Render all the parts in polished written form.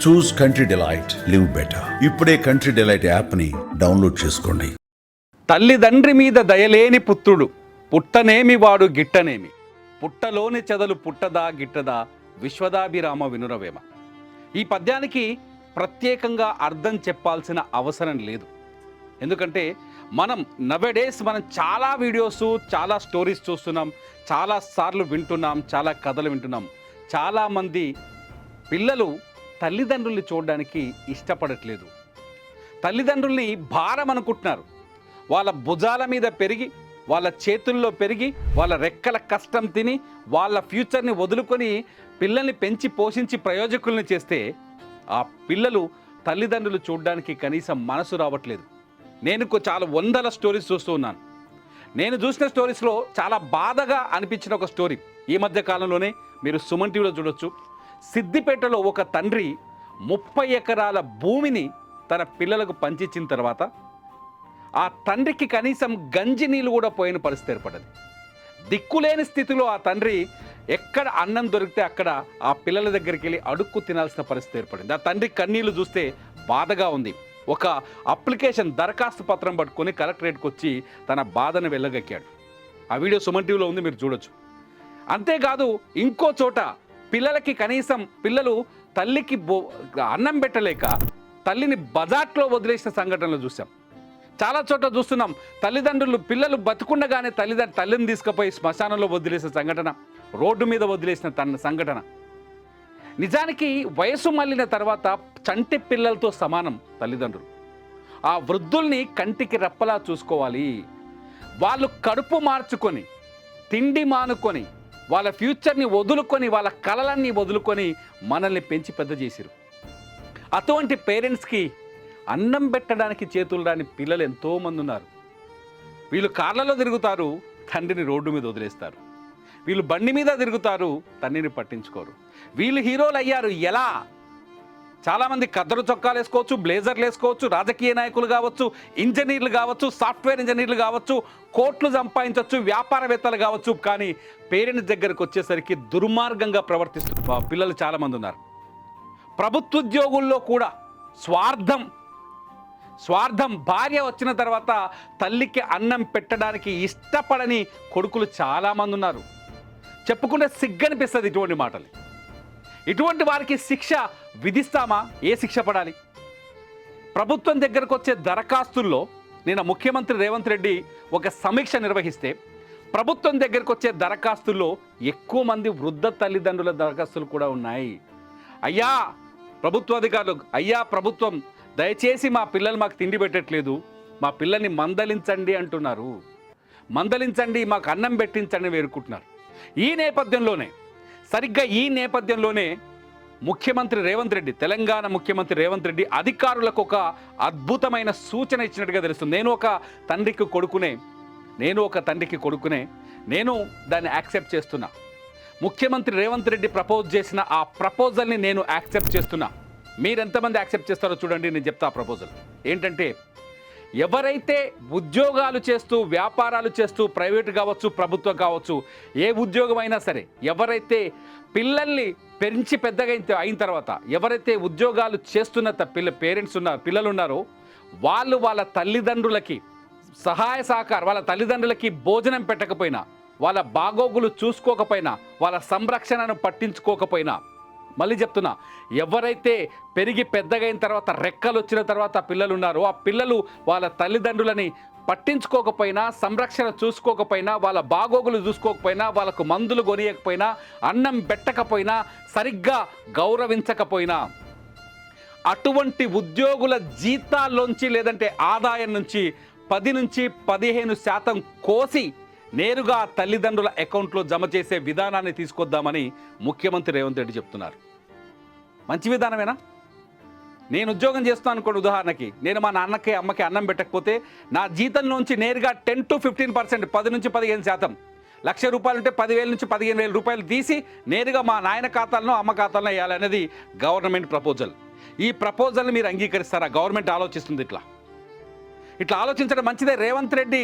చూస్ country delight, live better. ఇప్పుడే country delight యాప్ని download చేసుకోండి. తల్లిదండ్రి మీద దయలేని పుత్రుడు, పుట్టనేమి వాడు గిట్టనేమి, పుట్టలోని చెదలు పుట్టదా గిట్టదా, విశ్వదాభిరామ వినురవేమ. ఈ పద్యానికి ప్రత్యేకంగా అర్థం చెప్పాల్సిన అవసరం లేదు. ఎందుకంటే మనం నవేడేస్ చాలా వీడియోస్, చాలా స్టోరీస్ చూస్తున్నాం, చాలా సార్లు వింటున్నాం, చాలా కథలు వింటున్నాం. చాలామంది పిల్లలు తల్లిదండ్రుల్ని చూడడానికి ఇష్టపడట్లేదు. తల్లిదండ్రుల్ని భారం అనుకుంటున్నారు. వాళ్ళ భుజాల మీద పెరిగి, వాళ్ళ చేతుల్లో పెరిగి, వాళ్ళ రెక్కల కష్టం తిని, వాళ్ళ ఫ్యూచర్ని వదులుకొని పిల్లల్ని పెంచి పోషించి ప్రయోజకుల్ని చేస్తే ఆ పిల్లలు తల్లిదండ్రులు చూడడానికి కనీసం మనసు రావట్లేదు. నేను చాలా వందల స్టోరీస్ చూస్తూ ఉన్నాను. నేను చూసిన స్టోరీస్లో చాలా బాధగా అనిపించిన ఒక స్టోరీ ఈ మధ్య కాలంలోనే మీరు సుమన్ టీవీలో చూడొచ్చు. సిద్దిపేటలో ఒక తండ్రి 30 ఎకరాల భూమిని తన పిల్లలకు పంచిచ్చిన తర్వాత ఆ తండ్రికి కనీసం గంజి నీళ్ళు కూడా పోయిన పరిస్థితి ఏర్పడ్డది. దిక్కులేని స్థితిలో ఆ తండ్రి ఎక్కడ అన్నం దొరికితే అక్కడ ఆ పిల్లల దగ్గరికి వెళ్ళి అడుక్కు తినాల్సిన పరిస్థితి ఏర్పడింది. ఆ తండ్రి కన్నీళ్లు చూస్తే బాధగా ఉంది. ఒక అప్లికేషన్ దరఖాస్తు పత్రం పట్టుకొని కలెక్టరేట్కి వచ్చి తన బాధను వెళ్ళగక్కాడు. ఆ వీడియో సుమన్ టీవీలో ఉంది, మీరు చూడొచ్చు. అంతేకాదు ఇంకో చోట పిల్లలకి కనీసం పిల్లలు తల్లికి అన్నం పెట్టలేక తల్లిని బజార్లో వదిలేసిన సంఘటనలు చూసాం. చాలా చోట్ల చూస్తున్నాం. తల్లిదండ్రులు పిల్లలు బతుకుండగానే తల్లిని తీసుకుపోయి శ్మశానంలో వదిలేసిన సంఘటన, రోడ్డు మీద వదిలేసిన సంఘటన. నిజానికి వయసు మళ్ళిన తర్వాత చంటి పిల్లలతో సమానం తల్లిదండ్రులు. ఆ వృద్ధుల్ని కంటికి రెప్పలా చూసుకోవాలి. వాళ్ళు కడుపు మార్చుకొని, తిండి మానుకొని, వాళ్ళ ఫ్యూచర్ని వదులుకొని, వాళ్ళ కలలన్నీ వదులుకొని మనల్ని పెంచి పెద్ద చేసిరు. అటువంటి పేరెంట్స్కి అన్నం పెట్టడానికి చేతులు రాని పిల్లలు ఎంతోమంది ఉన్నారు. వీళ్ళు కార్లలో తిరుగుతారు, తండ్రిని రోడ్డు మీద వదిలేస్తారు. వీళ్ళు బండి మీద తిరుగుతారు, తండ్రిని పట్టించుకోరు. వీళ్ళు హీరోలు అయ్యారు ఎలా? చాలామంది కద్దరు చొక్కాలు వేసుకోవచ్చు, బ్లేజర్లు వేసుకోవచ్చు, రాజకీయ నాయకులు కావచ్చు, ఇంజనీర్లు కావచ్చు, సాఫ్ట్వేర్ ఇంజనీర్లు కావచ్చు, కోట్లు సంపాదించవచ్చు, వ్యాపారవేత్తలు కావచ్చు. కానీ పేరెంట్స్ దగ్గరకు వచ్చేసరికి దుర్మార్గంగా ప్రవర్తిస్తున్న పిల్లలు చాలామంది ఉన్నారు. ప్రభుత్వ ఉద్యోగుల్లో కూడా స్వార్థం. భార్య వచ్చిన తర్వాత తల్లికి అన్నం పెట్టడానికి ఇష్టపడని కొడుకులు చాలామంది ఉన్నారు. చెప్పుకుంటే సిగ్గనిపిస్తుంది ఇటువంటి మాటలు. ఇటువంటి వారికి శిక్ష విధిస్తామా? ఏ శిక్ష పడాలి? ప్రభుత్వం దగ్గరకు వచ్చే దరఖాస్తుల్లో నిన్న ముఖ్యమంత్రి రేవంత్ రెడ్డి ఒక సమీక్ష నిర్వహిస్తే ప్రభుత్వం దగ్గరకు వచ్చే దరఖాస్తుల్లో ఎక్కువ మంది వృద్ధ తల్లిదండ్రుల దరఖాస్తులు కూడా ఉన్నాయి. అయ్యా ప్రభుత్వ అధికారులు, అయ్యా ప్రభుత్వం, దయచేసి మా పిల్లలు మాకు తిండి పెట్టట్లేదు, మా పిల్లల్ని మందలించండి అంటున్నారు. మందలించండి, మాకు అన్నం పెట్టించండి వేడుకుంటున్నారు. సరిగ్గా ఈ నేపథ్యంలోనే ముఖ్యమంత్రి రేవంత్ రెడ్డి, తెలంగాణ ముఖ్యమంత్రి రేవంత్ రెడ్డి అధికారులకు ఒక అద్భుతమైన సూచన ఇచ్చినట్టుగా తెలుస్తుంది. నేను ఒక తండ్రికి కొడుకునే నేను దాన్ని యాక్సెప్ట్ చేస్తున్నా. ముఖ్యమంత్రి రేవంత్ రెడ్డి ప్రపోజ్ చేసిన ఆ ప్రపోజల్ని నేను యాక్సెప్ట్ చేస్తున్నా. మీరెంతమంది యాక్సెప్ట్ చేస్తారో చూడండి. నేను చెప్తా. ఆ ప్రపోజల్ ఏంటంటే, ఎవరైతే ఉద్యోగాలు చేస్తూ, వ్యాపారాలు చేస్తూ, ప్రైవేట్ కావచ్చు, ప్రభుత్వం కావచ్చు, ఏ ఉద్యోగం అయినా సరే, ఎవరైతే పిల్లల్ని పెంచి పెద్దగా అయిన తర్వాత ఎవరైతే ఉద్యోగాలు చేస్తున్న పిల్లలు ఉన్నారో వాళ్ళు వాళ్ళ తల్లిదండ్రులకి సహాయ సహకారం, వాళ్ళ తల్లిదండ్రులకి భోజనం పెట్టకపోయినా, వాళ్ళ బాగోగులు చూసుకోకపోయినా, వాళ్ళ సంరక్షణను పట్టించుకోకపోయినా, మళ్ళీ చెప్తున్నా, ఎవరైతే పెరిగి పెద్దగైన తర్వాత రెక్కలు వచ్చిన తర్వాత పిల్లలు ఉన్నారో ఆ పిల్లలు వాళ్ళ తల్లిదండ్రులని పట్టించుకోకపోయినా, సంరక్షణ చూసుకోకపోయినా, వాళ్ళ బాగోగులు చూసుకోకపోయినా, వాళ్ళకు మందులు కొనియకపోయినా, అన్నం పెట్టకపోయినా, సరిగ్గా గౌరవించకపోయినా, అటువంటి ఉద్యోగుల జీతాల్లోంచి లేదంటే ఆదాయం నుంచి 10 నుంచి 15% కోసి నేరుగా తల్లిదండ్రుల అకౌంట్లో జమ చేసే విధానాన్ని తీసుకొద్దామని ముఖ్యమంత్రి రేవంత్ రెడ్డి చెప్తున్నారు. మంచి విధానమేనా? నేను ఉద్యోగం చేస్తాను అనుకోండి, ఉదాహరణకి నేను మా నాన్నకి అమ్మకి అన్నం పెట్టకపోతే నా జీతంలోంచి నేరుగా 10 to 15%, 10 నుంచి 15%, 1,00,000 రూపాయలు ఉంటే 10,000 నుంచి 15,000 రూపాయలు తీసి నేరుగా మా నాయన ఖాతాలను అమ్మ ఖాతాలను వేయాలనేది గవర్నమెంట్ ప్రపోజల్. ఈ ప్రపోజల్ని మీరు అంగీకరిస్తారా? గవర్నమెంట్ ఆలోచిస్తుంది. ఇట్లా ఆలోచించడం మంచిదే. రేవంత్ రెడ్డి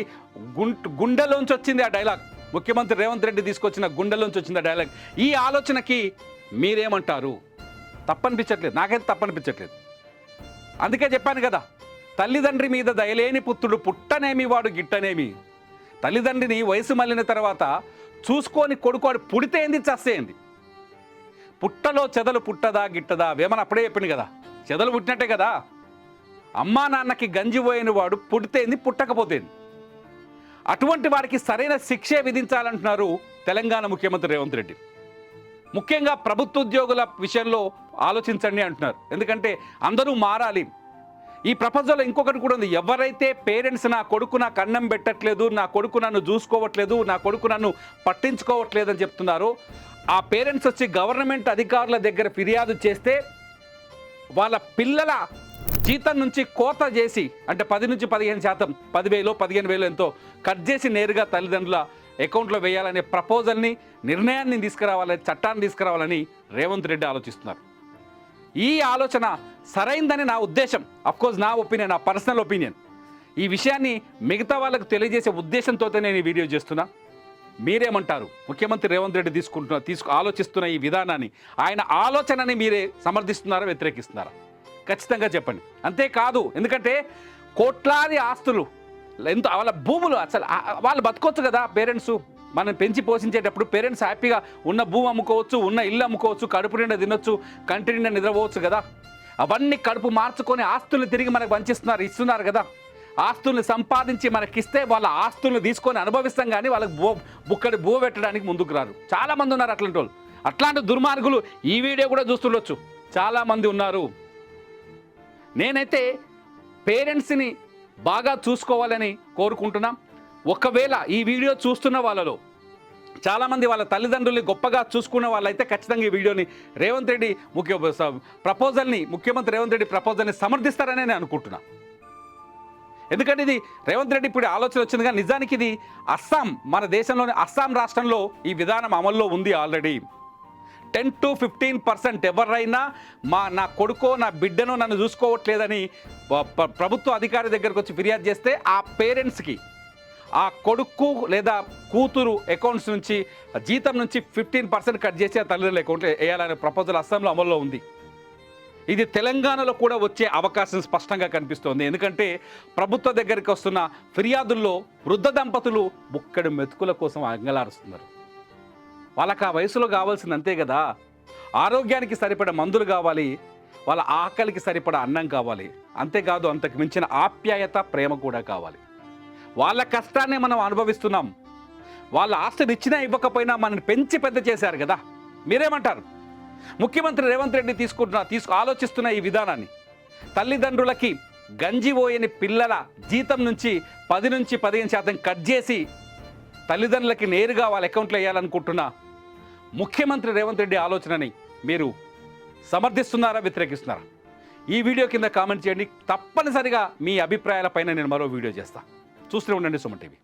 గుండెలోంచి వచ్చింది ఆ డైలాగ్. ముఖ్యమంత్రి రేవంత్ రెడ్డి తీసుకొచ్చిన గుండెలోంచి వచ్చింది ఆ డైలాగ్. ఈ ఆలోచనకి మీరేమంటారు? తప్పనిపించట్లేదు, నాకైతే తప్పనిపించట్లేదు. అందుకే చెప్పాను కదా, తల్లిదండ్రి మీద దయలేని పుత్రుడు పుట్టనేమి వాడు గిట్టనేమి. తల్లిదండ్రిని వయసు మళ్ళిన తర్వాత చూసుకొని కొడుకోడు పుడితే ఏంది చస్తేంది. పుట్టలో చెదలు పుట్టదా గిట్టదా వేమన అప్పుడే చెప్పింది కదా, చెదలు పుట్టినట్టే కదా. అమ్మా నాన్నకి గంజిపోయిన వాడు పుడితేంది పుట్టకపోతేంది. అటువంటి వారికి సరైన శిక్షే విధించాలంటున్నారు తెలంగాణ ముఖ్యమంత్రి రేవంత్ రెడ్డి. ముఖ్యంగా ప్రభుత్వ ఉద్యోగుల విషయంలో ఆలోచించండి అంటున్నారు. ఎందుకంటే అందరూ మారాలి. ఈ ప్రపంచంలో ఇంకొకటి కూడా ఉంది, ఎవరైతే పేరెంట్స్ నా కొడుకు నాకు అన్నం పెట్టట్లేదు, నా కొడుకు నన్ను చూసుకోవట్లేదు, నా కొడుకు నన్ను పట్టించుకోవట్లేదు అని చెప్తున్నారో ఆ పేరెంట్స్ వచ్చి గవర్నమెంట్ అధికారుల దగ్గర ఫిర్యాదు చేస్తే వాళ్ళ పిల్లల జీతం నుంచి కోత చేసి, అంటే 10 నుంచి 15%, 10,000 15,000 ఎంతో కట్ చేసి నేరుగా తల్లిదండ్రుల అకౌంట్లో వేయాలనే ప్రపోజల్ని, నిర్ణయాన్ని తీసుకురావాలని, చట్టాన్ని తీసుకురావాలని రేవంత్ రెడ్డి ఆలోచిస్తున్నారు. ఈ ఆలోచన సరైందని నా ఉద్దేశం. అఫ్కోర్స్ నా ఒపీనియన్, నా పర్సనల్ ఒపీనియన్. ఈ విషయాన్ని మిగతా వాళ్ళకు తెలియజేసే ఉద్దేశంతో నేను ఈ వీడియో చేస్తున్నా. మీరేమంటారు? ముఖ్యమంత్రి రేవంత్ రెడ్డి ఆలోచిస్తున్న ఈ విధానాన్ని, ఆయన ఆలోచనని మీరే సమర్థిస్తున్నారా, వ్యతిరేకిస్తున్నారా? ఖచ్చితంగా చెప్పండి. అంతేకాదు, ఎందుకంటే కోట్లాది ఆస్తులు, ఎంత వాళ్ళ భూములు, అసలు వాళ్ళు బతకొచ్చు కదా. పేరెంట్స్ మనం పెంచి పోషించేటప్పుడు పేరెంట్స్ హ్యాపీగా ఉన్న భూమి అమ్ముకోవచ్చు, ఉన్న ఇల్లు అమ్ముకోవచ్చు, కడుపు నిండా తినొచ్చు, కంటి నిండా నిద్రపోవచ్చు కదా. అవన్నీ కడుపు మార్చుకొని ఆస్తుల్ని తిరిగి మనకు ఇస్తున్నారు కదా. ఆస్తుల్ని సంపాదించి మనకిస్తే వాళ్ళ ఆస్తుల్ని తీసుకొని అనుభవిస్తాం, కానీ వాళ్ళకి బుక్కడి బువ్వ పెట్టడానికి ముందుకు రారు. చాలామంది ఉన్నారు అట్లాంటి వాళ్ళు. అట్లాంటి దుర్మార్గులు ఈ వీడియో కూడా చూస్తుండొచ్చు, చాలామంది ఉన్నారు. నేనైతే పేరెంట్స్ని బాగా చూసుకోవాలని కోరుకుంటున్నాం. ఒకవేళ ఈ వీడియో చూస్తున్న వాళ్ళలో చాలామంది వాళ్ళ తల్లిదండ్రుల్ని గొప్పగా చూసుకున్న వాళ్ళైతే ఖచ్చితంగా ఈ వీడియోని రేవంత్ రెడ్డి ముఖ్యమంత్రి రేవంత్ రెడ్డి ప్రపోజల్ని సమర్థిస్తారని నేను అనుకుంటున్నా. ఎందుకంటే ఇది రేవంత్ రెడ్డి ఇప్పుడు ఆలోచన వచ్చింది, కానీ నిజానికి ఇది అస్సాం, మన దేశంలోని అస్సాం రాష్ట్రంలో ఈ విధానం అమల్లో ఉంది ఆల్రెడీ. 10 to 15% ఎవరైనా నా కొడుకో నా బిడ్డనో నన్ను చూసుకోవట్లేదని ప్రభుత్వ అధికారి దగ్గరకు వచ్చి ఫిర్యాదు చేస్తే ఆ పేరెంట్స్కి ఆ కొడుకు లేదా కూతురు అకౌంట్స్ నుంచి జీతం నుంచి 15% కట్ చేసి ఆ తల్లిదండ్రుల అకౌంట్లో వేయాలనే ప్రపోజల్ అస్సాంలో అమల్లో ఉంది. ఇది తెలంగాణలో కూడా వచ్చే అవకాశం స్పష్టంగా కనిపిస్తోంది. ఎందుకంటే ప్రభుత్వ దగ్గరికి వస్తున్న ఫిర్యాదుల్లో వృద్ధ దంపతులు బుక్కడి మెతుకుల కోసం అంగలారుస్తున్నారు. వాళ్ళకి ఆ వయసులో కావాల్సింది అంతే కదా, ఆరోగ్యానికి సరిపడా మందులు కావాలి, వాళ్ళ ఆకలికి సరిపడా అన్నం కావాలి, అంతేకాదు అంతకు మించిన ఆప్యాయత, ప్రేమ కూడా కావాలి. వాళ్ళ కష్టాన్ని మనం అనుభవిస్తున్నాం. వాళ్ళ ఆస్తిని ఇచ్చినా ఇవ్వకపోయినా మనల్ని పెంచి పెద్ద చేశారు కదా. మీరేమంటారు? ముఖ్యమంత్రి రేవంత్ రెడ్డి ఆలోచిస్తున్న ఈ విధానాన్ని, తల్లిదండ్రులకి గంజిపోయని పిల్లల జీతం నుంచి 10 నుంచి 15% కట్ చేసి తల్లిదండ్రులకి నేరుగా వాళ్ళ అకౌంట్లో వేయాలనుకుంటున్న ముఖ్యమంత్రి రేవంత్ రెడ్డి ఆలోచనని మీరు సమర్థిస్తున్నారా, వ్యతిరేకిస్తున్నారా? ఈ వీడియో కింద కామెంట్ చేయండి. తప్పనిసరిగా మీ అభిప్రాయాలపైన నేను మరో వీడియో చేస్తాను. చూస్తూనే ఉండండి సుమన్ టీవీ.